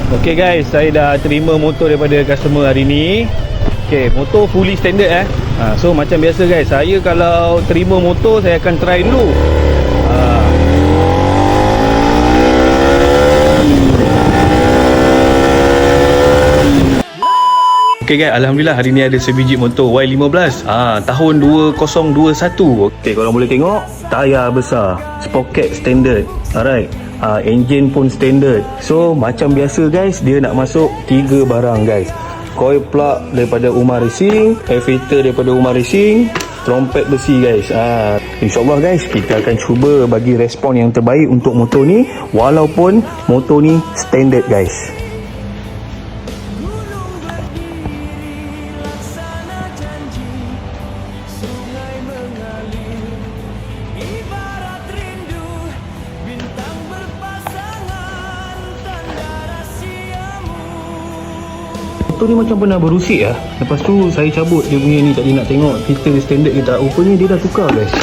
Okay guys, saya dah terima motor daripada customer hari ni. Okay, motor fully standard So macam biasa guys, saya kalau terima motor saya akan try dulu. Okay guys, Alhamdulillah hari ni ada sebiji motor Y15 tahun 2021. Okay, korang boleh tengok tayar besar, sprocket standard, alright. Engine pun standard. So macam biasa guys, dia nak masuk 3 barang guys. Coil plug daripada Umar Racing, air filter daripada Umar Racing, trompet besi guys. InsyaAllah guys, kita akan cuba bagi respon yang terbaik untuk motor ni, walaupun motor ni standard guys. Motor ni macam pernah berusik Lepas tu saya cabut dia punya ni, tadi nak tengok filter dia standard ke tak. Rupanya dia dah tukar guys.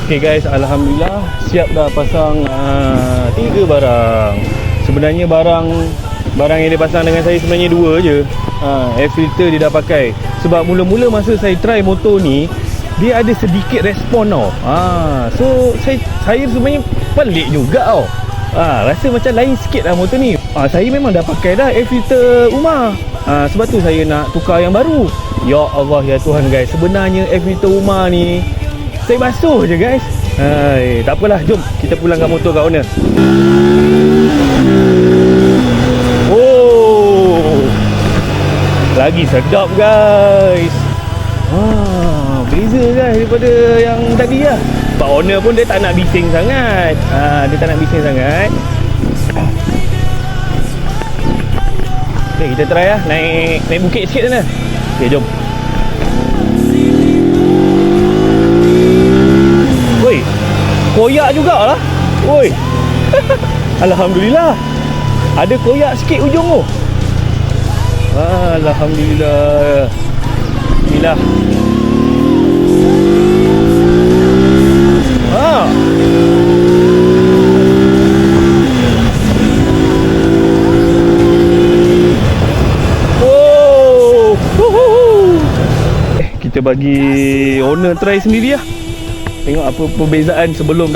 Okay guys, Alhamdulillah siap dah pasang 3 barang. Sebenarnya barang yang dia pasang dengan saya sebenarnya 2 je. Air filter dia dah pakai. Sebab mula-mula masa saya try motor ni, dia ada sedikit respon tau. So saya sebenarnya pelik juga tau. Rasa macam lain sikit lah motor ni. Saya memang dah pakai dah air filter Umar. Sebab tu saya nak tukar yang baru. Ya Allah ya Tuhan guys, sebenarnya air filter Umar ni saya basuh je guys. Tak apalah, jom kita pulangkan motor kat owner. Oh, lagi sedap guys. Beza guys daripada yang tadi lah. Pak owner pun dia tak nak bising sangat. Dia tak nak bising sangat. Okay, kita try lah naik bukit sikit sana. Okay, jom. Woi, koyak jugalah. Woi. Alhamdulillah. Ada koyak sikit ujung tu. Alhamdulillah. Bismillah. Kita bagi owner try sendiri lah. Tengok apa perbezaan sebelum dan